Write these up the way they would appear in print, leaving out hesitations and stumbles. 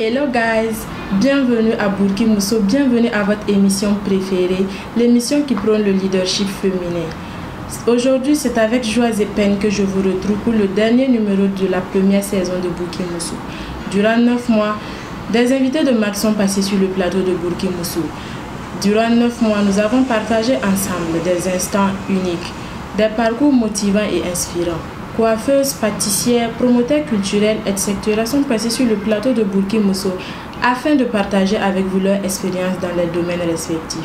Hello guys, bienvenue à Burki Mousso, bienvenue à votre émission préférée, l'émission qui prône le leadership féminin. Aujourd'hui, c'est avec joie et peine que je vous retrouve pour le dernier numéro de la première saison de Burki Mousso. Durant 9 mois, des invités de marque sont passés sur le plateau de Burki Mousso. Durant 9 mois, nous avons partagé ensemble des instants uniques, des parcours motivants et inspirants. Coiffeuses, pâtissières, promoteurs culturels, etc. sont passés sur le plateau de Burki Mousso afin de partager avec vous leur expérience dans les domaines respectifs.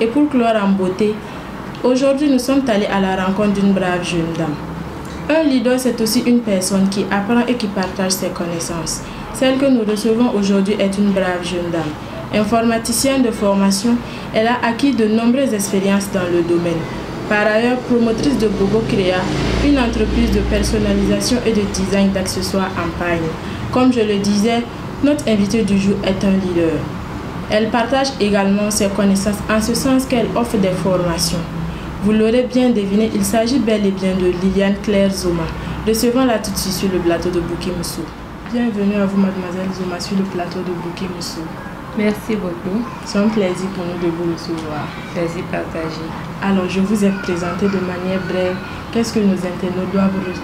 Et pour clore en beauté, aujourd'hui nous sommes allés à la rencontre d'une brave jeune dame. Un leader, c'est aussi une personne qui apprend et qui partage ses connaissances. Celle que nous recevons aujourd'hui est une brave jeune dame. Informaticienne de formation, elle a acquis de nombreuses expériences dans le domaine. Par ailleurs, promotrice de Bobo Créa, une entreprise de personnalisation et de design d'accessoires en pagne. Comme je le disais, notre invitée du jour est un leader. Elle partage également ses connaissances en ce sens qu'elle offre des formations. Vous l'aurez bien deviné, il s'agit bel et bien de Liliane Claire Zoma. Recevons-la tout de suite sur le plateau de Burki Mousso. Bienvenue à vous, mademoiselle Zoma, sur le plateau de Burki Mousso. Merci beaucoup. C'est un plaisir pour nous de vous recevoir. Plaisir partagé. Alors, je vous ai présenté de manière brève. Qu'est-ce que nos internautes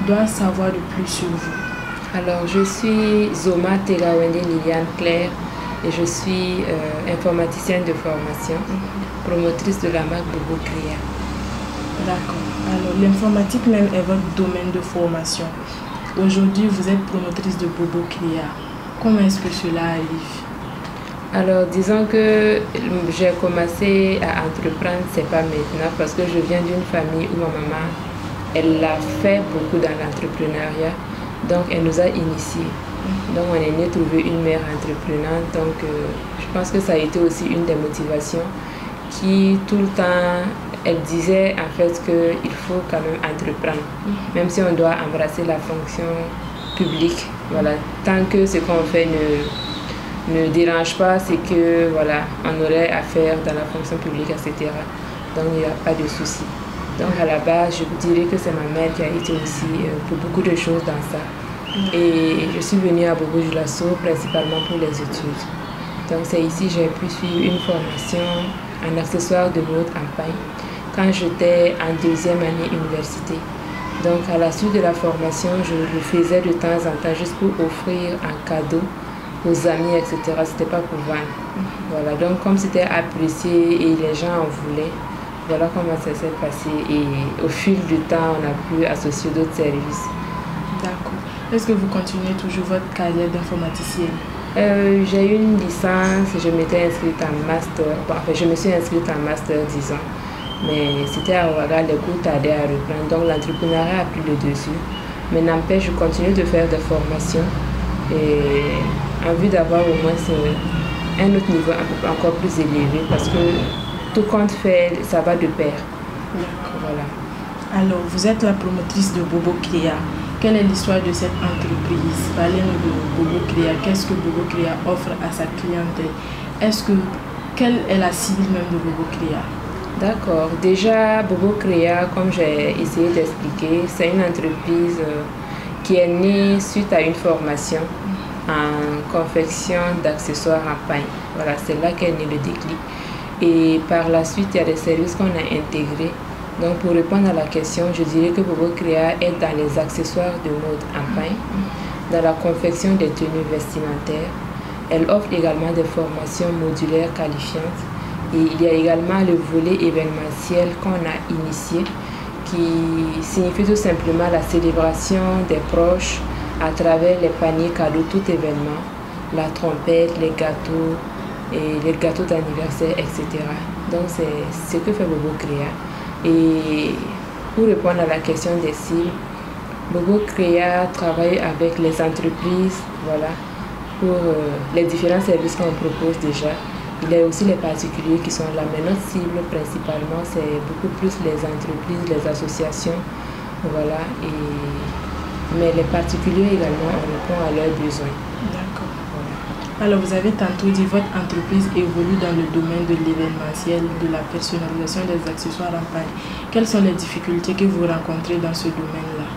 doivent savoir de plus sur vous? Alors, je suis Zoma Tegawende Liliane Claire et je suis informaticienne de formation, promotrice de la marque Bobo Créa. D'accord. Alors, l'informatique même est votre domaine de formation. Aujourd'hui, vous êtes promotrice de Bobo Créa. Comment est-ce que cela arrive? Alors, disons que j'ai commencé à entreprendre, c'est pas maintenant, parce que je viens d'une famille où ma maman, elle a fait beaucoup dans l'entrepreneuriat, donc elle nous a initiés. Donc, on est né trouver une mère entreprenante, donc je pense que ça a été aussi une des motivations qui, tout le temps, elle disait en fait qu'il faut quand même entreprendre, même si on doit embrasser la fonction publique. Voilà, tant que ce qu'on fait ne dérange pas, c'est que voilà, on aurait à faire dans la fonction publique, etc. Donc il n'y a pas de souci. Donc à la base, je dirais que c'est ma mère qui a été aussi pour beaucoup de choses dans ça. Et je suis venue à Bobo-Dioulasso principalement pour les études. Donc c'est ici que j'ai pu suivre une formation en accessoires de mode en paille quand j'étais en deuxième année université. Donc à la suite de la formation, je le faisais de temps en temps juste pour offrir un cadeau aux amis, etc. C'était pas pour vendre. Voilà, donc comme c'était apprécié et les gens en voulaient, voilà comment ça s'est passé. Et au fil du temps, on a pu associer d'autres services. D'accord. Est-ce que vous continuez toujours votre carrière d'informaticienne? J'ai eu une licence, je m'étais inscrite en master. Bon, enfin, je me suis inscrite en master 10 ans. Mais c'était à Ouaga, les cours tardaient à reprendre. Donc l'entrepreneuriat a pris le dessus. Mais n'empêche, je continue de faire des formations. Et en vue d'avoir au moins un autre niveau encore plus élevé, parce que tout compte fait, ça va de pair. Voilà. Alors, vous êtes la promotrice de Bobo Créa. Quelle est l'histoire de cette entreprise? Parlez-nous de Bobo Créa. Qu'est-ce que Bobo Créa offre à sa clientèle? Quelle est la cible même de Bobo Créa? D'accord. Déjà, Bobo Créa, comme j'ai essayé d'expliquer, c'est une entreprise qui est née suite à une formation en confection d'accessoires en paille. Voilà, c'est là qu'est né le déclic. Et par la suite, il y a des services qu'on a intégrés. Donc, pour répondre à la question, je dirais que Bobo Créa est dans les accessoires de mode en paille, dans la confection des tenues vestimentaires. Elle offre également des formations modulaires qualifiantes. Et il y a également le volet événementiel qu'on a initié, qui signifie tout simplement la célébration des proches à travers les paniers cadeaux, tout événement, la trompette, les gâteaux et les gâteaux d'anniversaire, etc. Donc c'est ce que fait Bobo Créa. Et pour répondre à la question des cibles, Bobo Créa travaille avec les entreprises, voilà, pour les différents services qu'on propose déjà. Il y a aussi les particuliers qui sont là, mais notre cible principalement c'est beaucoup plus les entreprises, les associations, voilà, mais les particuliers également, on répond à leurs besoins. D'accord. Voilà. Alors vous avez tantôt dit votre entreprise évolue dans le domaine de l'événementiel, de la personnalisation des accessoires en paille. Quelles sont les difficultés que vous rencontrez dans ce domaine-là?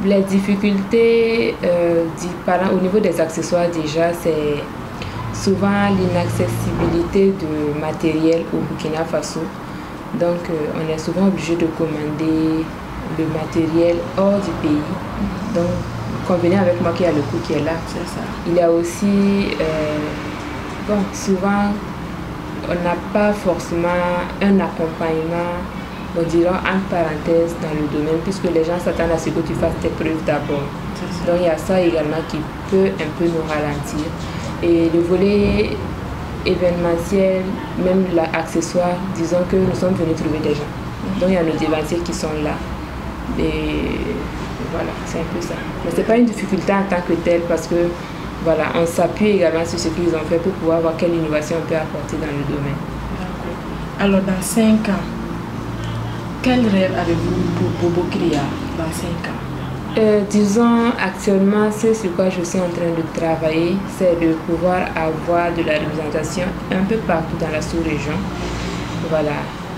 Les difficultés au niveau des accessoires déjà, c'est souvent l'inaccessibilité de matériel au Burkina Faso. Donc on est souvent obligé de commander le matériel hors du pays. Donc convenez avec moi qu'il y a le coût qui est là. C'est ça. Il y a aussi, souvent on n'a pas forcément un accompagnement, on dirait entre parenthèses, dans le domaine, puisque les gens s'attendent à ce que tu fasses tes preuves d'abord. Donc il y a ça également qui peut un peu nous ralentir. Et le volet événementiel, même l'accessoire, disons que nous sommes venus trouver des gens. Donc il y a nos événementiels qui sont là. Et voilà, c'est un peu ça. Mais ce n'est pas une difficulté en tant que telle parce que voilà, on s'appuie également sur ce qu'ils ont fait pour pouvoir voir quelle innovation on peut apporter dans le domaine. Alors dans 5 ans, quel rêve avez-vous pour Bobo Kriya dans 5 ans? Disons actuellement, ce sur quoi je suis en train de travailler, c'est de pouvoir avoir de la représentation un peu partout dans la sous-région. Voilà,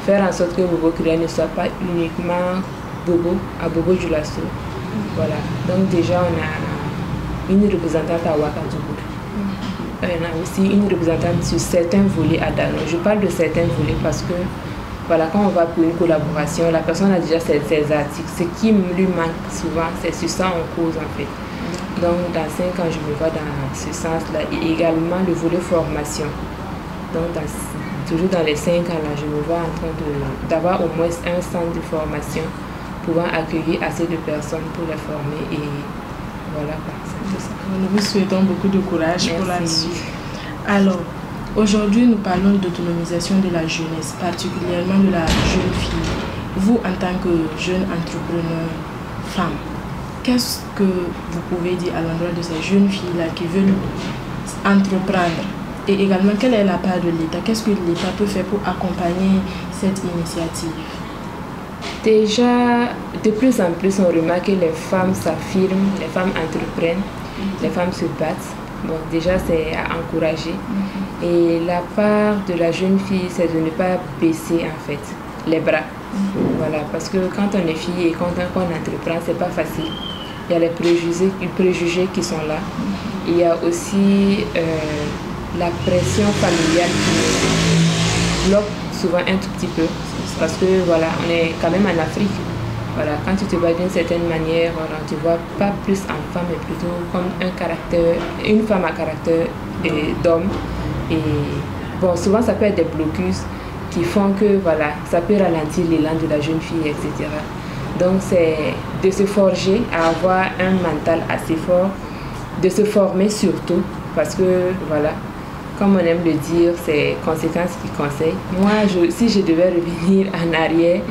faire en sorte que Bobo Kriya ne soit pas uniquement Bobo à Bobo Dioulasso. Voilà, donc déjà on a une représentante à Ouagadougou. On a aussi une représentante sur certains volets à Dano. Je parle de certains volets parce que voilà, quand on va pour une collaboration, la personne a déjà ses articles. Ce qui lui manque souvent, c'est sur ça on cause en fait. Donc dans 5 ans, je me vois dans ce sens-là. Et également le volet formation. Donc toujours dans les 5 ans, là, je me vois en train d'avoir au moins un centre de formation pouvant accueillir assez de personnes pour les former. Et voilà, c'est tout ça. Nous vous souhaitons beaucoup de courage. Merci. Pour la suite. Alors, aujourd'hui, nous parlons d'autonomisation de la jeunesse, particulièrement de la jeune fille. Vous, en tant que jeune entrepreneur femme, qu'est-ce que vous pouvez dire à l'endroit de ces jeunes filles-là qui veulent entreprendre? Et également, quelle est la part de l'État? Qu'est-ce que l'État peut faire pour accompagner cette initiative? Déjà, de plus en plus, on remarque que les femmes s'affirment, les femmes entreprennent, les femmes se battent. Bon, déjà, c'est à encourager. Et la part de la jeune fille, c'est de ne pas baisser en fait les bras. Voilà, parce que quand on est fille et quand on entreprend, c'est pas facile. Il y a les préjugés qui sont là. Il y a aussi la pression familiale qui bloque souvent un tout petit peu. Parce que voilà, on est quand même en Afrique. Voilà, quand tu te bats d'une certaine manière, voilà, on ne te voit pas plus en femme, mais plutôt comme une femme à caractère d'homme. Et bon, souvent ça peut être des blocus qui font que voilà, ça peut ralentir l'élan de la jeune fille, etc. Donc c'est de se forger à avoir un mental assez fort, de se former surtout, parce que voilà, comme on aime le dire, c'est conséquences qui conseillent. Moi, si je devais revenir en arrière,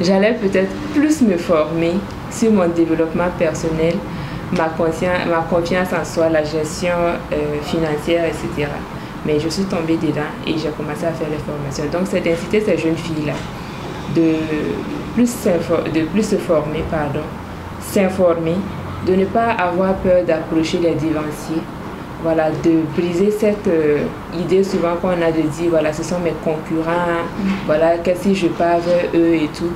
j'allais peut-être plus me former sur mon développement personnel, ma confiance en soi, la gestion financière, etc. Mais je suis tombée dedans et j'ai commencé à faire les formations. Donc, c'est d'inciter ces jeunes filles-là de plus se former, s'informer, de ne pas avoir peur d'approcher les devanciers. Voilà, de briser cette idée souvent qu'on a de dire, voilà, ce sont mes concurrents, voilà, que si je pars vers eux et tout.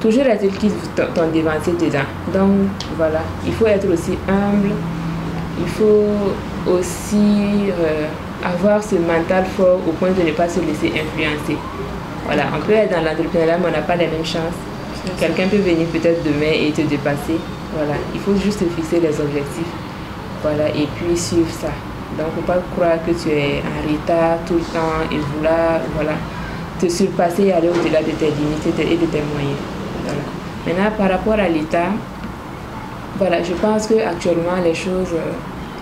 Toujours est-il qu'ils t'ont dévancé dedans. Donc, voilà, il faut être aussi humble, il faut aussi avoir ce mental fort au point de ne pas se laisser influencer. Voilà, on peut être dans l'entrepreneuriat, mais on n'a pas les mêmes chances. Quelqu'un peut venir peut-être demain et te dépasser. Voilà, il faut juste fixer les objectifs. Voilà, et puis suivre ça. Donc, il ne faut pas croire que tu es en retard tout le temps et vouloir voilà, te surpasser et aller au-delà de tes limites et de tes moyens. Voilà. Maintenant, par rapport à l'État, voilà, je pense qu'actuellement, les choses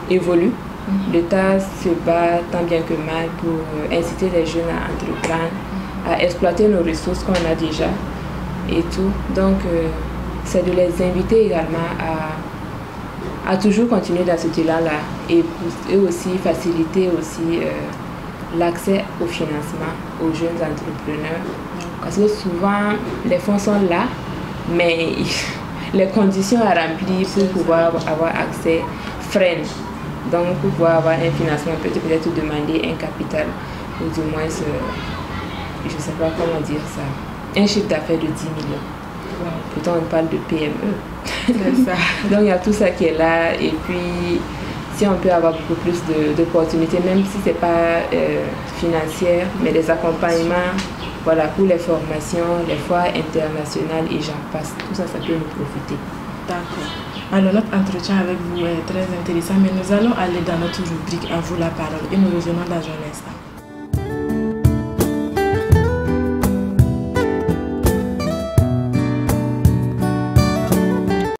évoluent. L'État se bat tant bien que mal pour inciter les jeunes à entreprendre, à exploiter nos ressources qu'on a déjà et tout. Donc, c'est de les inviter également à toujours continuer dans ce élan-là et aussi faciliter aussi l'accès au financement aux jeunes entrepreneurs. Parce que souvent, les fonds sont là, mais les conditions à remplir pour pouvoir avoir accès freinent. Donc, pour pouvoir avoir un financement, peut-être demander un capital ou du moins, je ne sais pas comment dire ça, un chiffre d'affaires de 10 millions. Pourtant, on parle de PME. C'est ça. Donc il y a tout ça qui est là. Et puis, si on peut avoir beaucoup plus d'opportunités, même si ce n'est pas financière, mais des accompagnements, voilà, pour les formations, les foires internationales et j'en passe. Tout ça, ça peut nous profiter. D'accord. Alors notre entretien avec vous est très intéressant, mais nous allons aller dans notre rubrique À vous la parole et nous revenons dans un instant.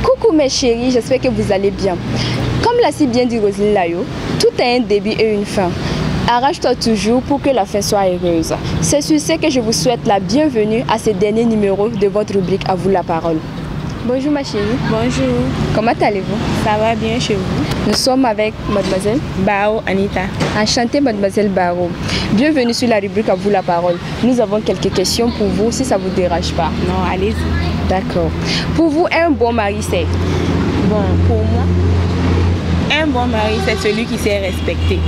Coucou mes chéris, j'espère que vous allez bien. Comme l'a si bien dit Roselyne Layo, tout a un début et une fin. Arrache-toi toujours pour que la fin soit heureuse. C'est sur ce que je vous souhaite la bienvenue à ce dernier numéro de votre rubrique À vous la parole. Bonjour ma chérie. Bonjour. Comment allez-vous? Ça va bien chez vous? Nous sommes avec mademoiselle Bao Anita. Enchantée mademoiselle Barreau. Bienvenue sur la rubrique À vous la parole. Nous avons quelques questions pour vous si ça ne vous dérange pas. Non, allez-y. D'accord. Pour vous, un bon mari c'est? Bon, pour moi, un bon mari c'est celui qui sait respecter.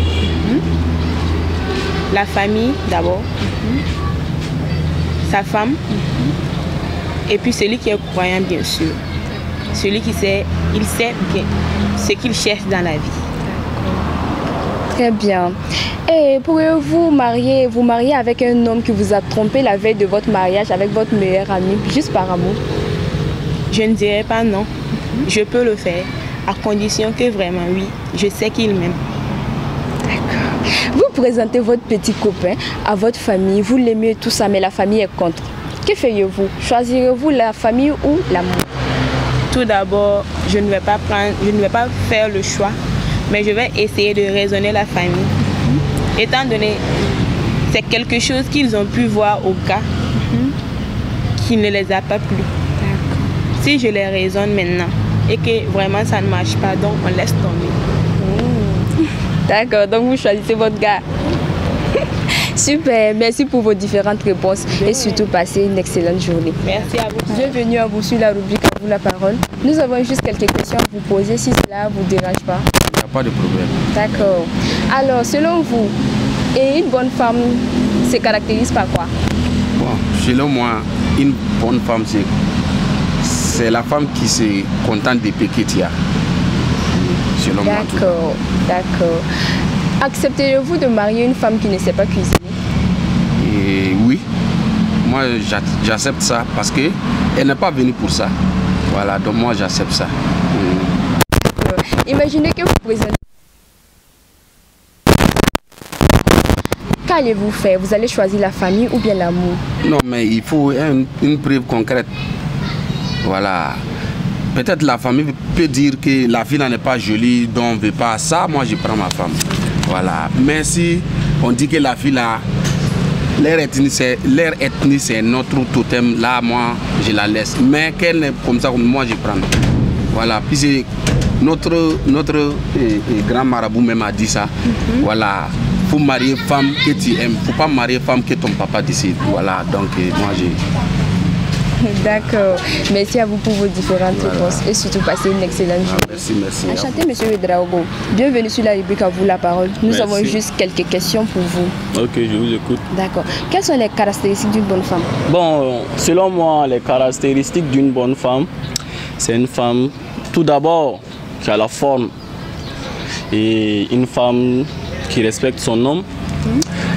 La famille d'abord, sa femme, et puis celui qui est croyant bien sûr. Celui qui sait, il sait bien ce qu'il cherche dans la vie. Très bien. Et pourriez-vous vous marier avec un homme qui vous a trompé la veille de votre mariage avec votre meilleur ami, juste par amour? Je ne dirais pas non. Je peux le faire, à condition que vraiment oui, je sais qu'il m'aime. Vous présentez votre petit copain à votre famille, vous l'aimez et tout ça, mais la famille est contre. Que feriez-vous? Choisirez-vous la famille ou l'amour? Tout d'abord, je ne vais pas faire le choix, mais je vais essayer de raisonner la famille. Étant donné c'est quelque chose qu'ils ont pu voir au cas qui ne les a pas plu. Si je les raisonne maintenant et que vraiment ça ne marche pas, donc on laisse tomber. D'accord, donc vous choisissez votre gars. Super, merci pour vos différentes réponses et surtout passez une excellente journée. Merci à vous. Bienvenue à vous sur la rubrique À vous la parole. Nous avons juste quelques questions à vous poser si cela ne vous dérange pas. Il n'y a pas de problème. D'accord. Alors, selon vous, une bonne femme se caractérise par quoi? Bon, selon moi, une bonne femme, c'est la femme qui se contente des péchés qu'il y a. Selon moi. D'accord, d'accord. Accepteriez-vous de marier une femme qui ne sait pas cuisiner? Et oui, moi j'accepte ça parce qu'elle n'est pas venue pour ça. Voilà, donc moi j'accepte ça. Imaginez que vous présentez. Qu'allez-vous faire? Vous allez choisir la famille ou bien l'amour? Non, mais il faut une preuve concrète. Voilà. Peut-être la famille peut dire que la fille n'est pas jolie, donc on ne veut pas ça. Moi, je prends ma femme. Voilà. Mais si on dit que la fille là, leur ethnie c'est notre totem, là, moi, je la laisse. Mais qu'elle n'est comme ça, moi, je prends. Voilà. Puis c'est notre grand marabout même a dit ça. Voilà. Faut marier femme que tu aimes. Faut pas marier femme que ton papa décide. Voilà. Donc, moi, j'ai... D'accord. Merci à vous pour vos différentes réponses et surtout passez une excellente journée. Merci. Enchanté, monsieur Wedraogo. Bienvenue sur la rubrique À vous la parole. Nous avons juste quelques questions pour vous. Ok, je vous écoute. D'accord. Quelles sont les caractéristiques d'une bonne femme? Bon, selon moi, les caractéristiques d'une bonne femme, c'est une femme, tout d'abord, qui a la forme. Et une femme qui respecte son homme.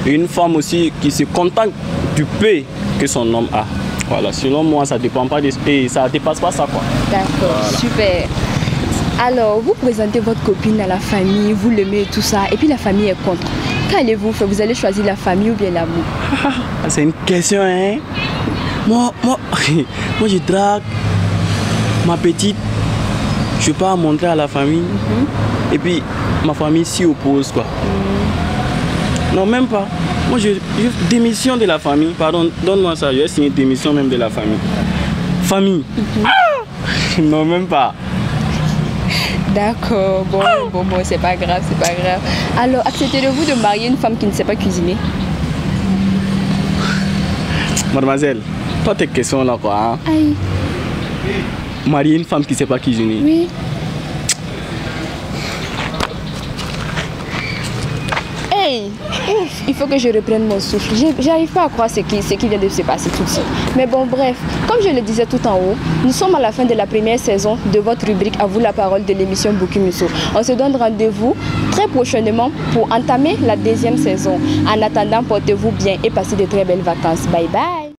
Et une femme aussi qui se contente du peu que son homme a. Voilà, selon moi, ça dépend pas des pays, ça dépasse pas ça quoi. D'accord, voilà. Super. Alors, vous présentez votre copine à la famille, vous l'aimez et tout ça, et puis la famille est contre. Qu'allez-vous faire? Vous allez choisir la famille ou bien l'amour? C'est une question, hein. Moi, je drague ma petite, je ne vais pas montrer à la famille. Et puis, ma famille s'y oppose quoi. Non, même pas. Moi, je démission de la famille. Pardon, donne-moi ça. Je vais signer démission même de la famille. Famille. Non, même pas. D'accord. Bon, c'est pas grave, c'est pas grave. Alors, accepterez-vous de marier une femme qui ne sait pas cuisiner? Mademoiselle, toi, tes questions là, quoi. Hein? Aïe. Marier une femme qui ne sait pas cuisiner? Oui. Hey, Ouf, il faut que je reprenne mon souffle. J'arrive pas à croire ce qui vient de se passer tout de suite. Mais bon, bref, comme je le disais tout en haut, nous sommes à la fin de la première saison de votre rubrique À vous la parole de l'émission Bukimuso. On se donne rendez-vous très prochainement pour entamer la deuxième saison. En attendant, portez-vous bien et passez de très belles vacances. Bye bye.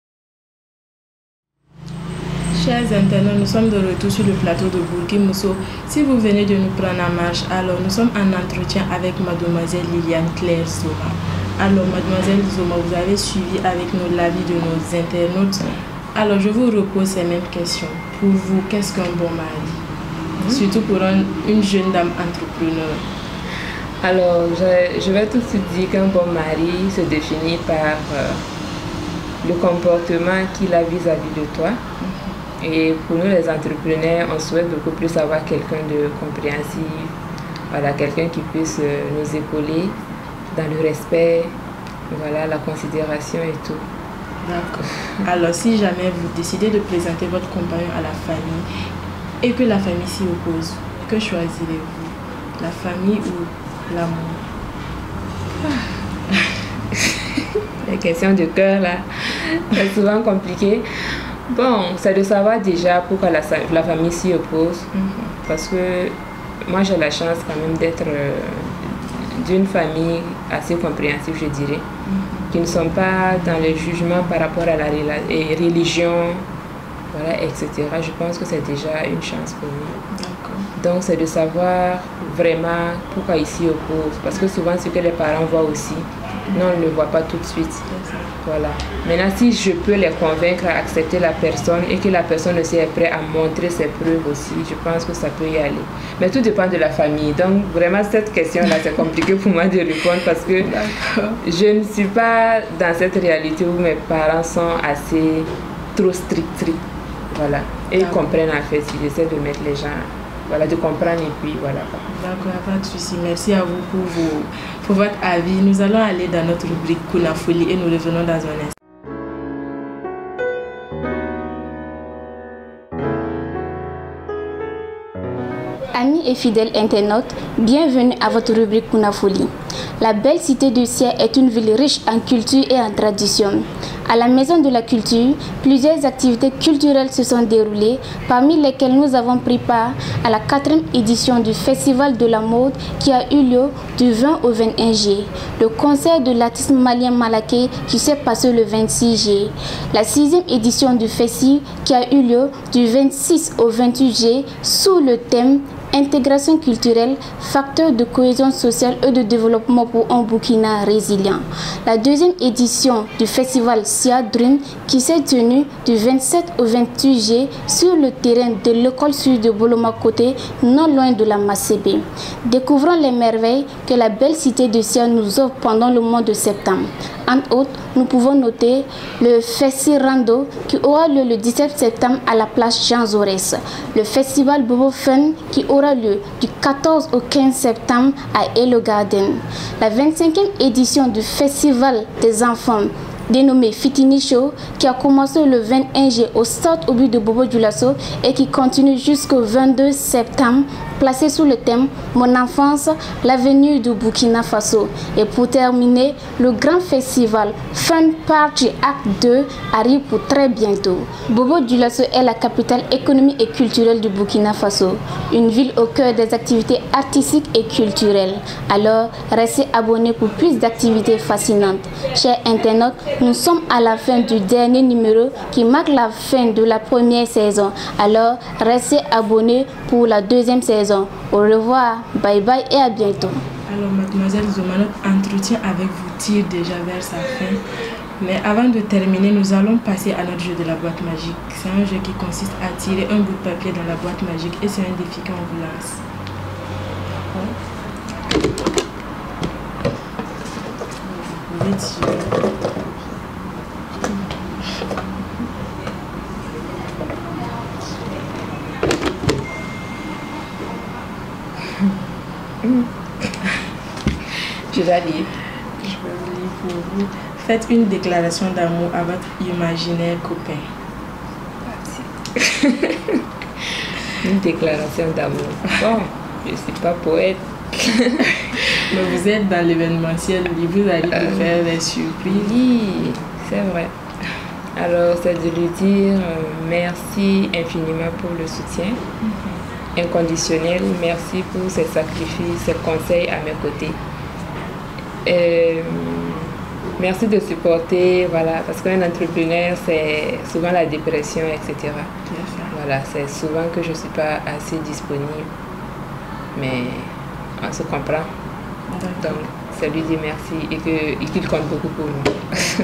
Chers internautes, nous sommes de retour sur le plateau de Bukimuso. Si vous venez de nous prendre en marche, alors nous sommes en entretien avec mademoiselle Liliane Claire Zoma. Alors mademoiselle Zoma, vous avez suivi avec nous l'avis de nos internautes. Alors je vous repose ces mêmes questions. Pour vous, qu'est-ce qu'un bon mari? Surtout pour une jeune dame entrepreneur. Alors, je vais tout de suite dire qu'un bon mari se définit par le comportement qu'il a vis-à-vis de toi. Et pour nous les entrepreneurs, on souhaite beaucoup plus avoir quelqu'un de compréhensif, voilà, quelqu'un qui puisse nous épauler dans le respect, voilà, la considération et tout. D'accord. Alors si jamais vous décidez de présenter votre compagnon à la famille et que la famille s'y oppose, que choisirez-vous? La famille ou l'amour? Les questions de cœur là, c'est souvent compliqué. Bon, c'est de savoir déjà pourquoi la famille s'y oppose. Parce que moi j'ai la chance quand même d'être d'une famille assez compréhensive, je dirais, qui ne sont pas dans le jugement par rapport à la religion, voilà, etc. Je pense que c'est déjà une chance pour nous. Donc c'est de savoir vraiment pourquoi ils s'y opposent. Parce que souvent ce que les parents voient aussi, non, on ne le voit pas tout de suite. Voilà. Maintenant, si je peux les convaincre à accepter la personne et que la personne aussi est prête à montrer ses preuves aussi, je pense que ça peut y aller. Mais tout dépend de la famille. Donc, vraiment, cette question-là, c'est compliqué pour moi de répondre parce que je ne suis pas dans cette réalité où mes parents sont assez trop stricts. Voilà. Et ils comprennent en fait. Ils essaient de mettre les gens, voilà, de comprendre et puis voilà. D'accord, pas de souci. Merci à vous pour votre avis. Nous allons aller dans notre rubrique Kunafoli et nous revenons dans un instant. Amis et fidèles internautes, bienvenue à votre rubrique Kunafoli. La belle cité de Sia est une ville riche en culture et en tradition. À la Maison de la Culture, plusieurs activités culturelles se sont déroulées, parmi lesquelles nous avons pris part à la 4e édition du Festival de la mode qui a eu lieu du 20 au 21 juillet, le concert de l'artiste malien Malaké qui s'est passé le 26 juillet, la 6e édition du festival qui a eu lieu du 26 au 28 juillet sous le thème intégration culturelle, facteur de cohésion sociale et de développement pour un Burkina résilient. La 2e édition du festival Sia Dream qui s'est tenue du 27 au 28 juillet sur le terrain de l'école sud de Boloma-Côté, non loin de la Macébé. Découvrons les merveilles que la belle cité de Sia nous offre pendant le mois de septembre. Entre autres, nous pouvons noter le Festival Rando qui aura lieu le 17 septembre à la place Jean Jaurès, le festival Bobo Fun qui aura lieu du 14 au 15 septembre à Hello Garden, la 25e édition du festival des enfants dénommé Fitini Show qui a commencé le 21 juillet au stade au but de Bobo Dioulasso et qui continue jusqu'au 22 septembre, placé sous le thème Mon enfance, l'avenir du Burkina Faso. Et pour terminer, le grand festival Fun Party Act 2 arrive pour très bientôt. Bobo Dioulasso est la capitale économique et culturelle du Burkina Faso, une ville au cœur des activités artistiques et culturelles. Alors, restez abonnés pour plus d'activités fascinantes. Chers internautes, nous sommes à la fin du dernier numéro qui marque la fin de la première saison. Alors, restez abonnés pour la 2e saison. Au revoir, bye bye et à bientôt. Alors, mademoiselle Zoma, notre entretien avec vous tire déjà vers sa fin. Mais avant de terminer, nous allons passer à notre jeu de la boîte magique. C'est un jeu qui consiste à tirer un bout de papier dans la boîte magique et c'est un défi qu'on vous lance. Vous pouvez tirer. Je vais lire. Je vais lire pour vous. Faites une déclaration d'amour à votre imaginaire copain. Une déclaration d'amour. Bon, je ne suis pas poète. Mais vous êtes dans l'événementiel, vous allez lui faire des surprises. Oui, c'est vrai. Alors, c'est de lui dire merci infiniment pour le soutien inconditionnel. Merci pour ses sacrifices, ses conseils à mes côtés. Merci de supporter, voilà, parce qu'un entrepreneur, c'est souvent la dépression, etc. Voilà, c'est souvent que je ne suis pas assez disponible, mais on se comprend. Donc, c'est lui dire merci et qu'il compte beaucoup pour nous.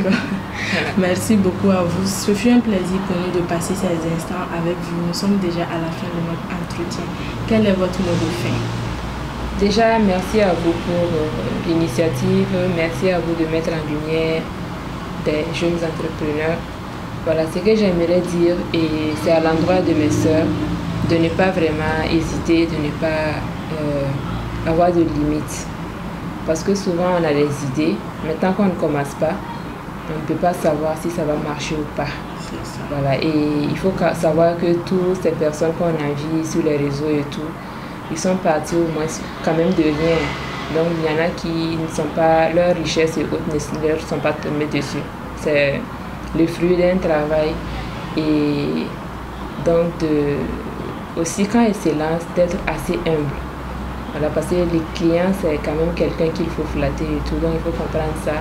Voilà. Merci beaucoup à vous. Ce fut un plaisir pour nous de passer ces instants avec vous. Nous sommes déjà à la fin de notre entretien. Quel est votre mot de fin? Déjà, merci à vous pour l'initiative. Merci à vous de mettre en lumière des jeunes entrepreneurs. Voilà ce que j'aimerais dire, et c'est à l'endroit de mes sœurs de ne pas vraiment hésiter, de ne pas avoir de limites. Parce que souvent on a des idées, mais tant qu'on ne commence pas, on ne peut pas savoir si ça va marcher ou pas. Voilà, et il faut savoir que toutes ces personnes qu'on a vues sur les réseaux et tout, ils sont partis au moins quand même de rien. Donc il y en a qui ne sont pas, leur richesse et autres ne leur sont pas tombées dessus. C'est le fruit d'un travail. Et donc aussi quand ils se lancent, d'être assez humble. Voilà, parce que les clients, c'est quand même quelqu'un qu'il faut flatter et tout. Donc il faut comprendre ça,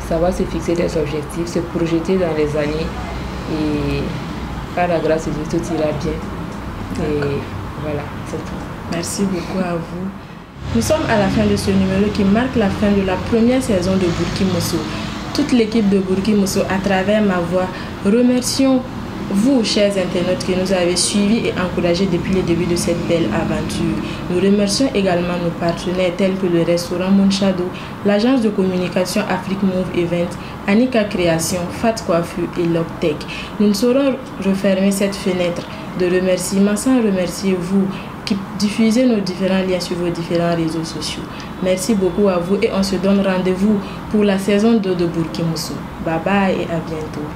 savoir se fixer des objectifs, se projeter dans les années. Et par la grâce de Dieu, tout ira bien. Et voilà, c'est tout. Merci beaucoup à vous. Nous sommes à la fin de ce numéro qui marque la fin de la première saison de Burki Mosso. Toute l'équipe de Burki Mosso, à travers ma voix, remercions vous, chers internautes, qui nous avez suivis et encouragés depuis le début de cette belle aventure. Nous remercions également nos partenaires tels que le restaurant Moonshado, l'agence de communication Afrique Move Event, Anika Création, Fat Coiffure et Lobtech. Nous ne saurons refermer cette fenêtre de remerciements sans remercier vous qui diffusez nos différents liens sur vos différents réseaux sociaux. Merci beaucoup à vous et on se donne rendez-vous pour la saison 2 de Burki Mosso. Bye bye et à bientôt.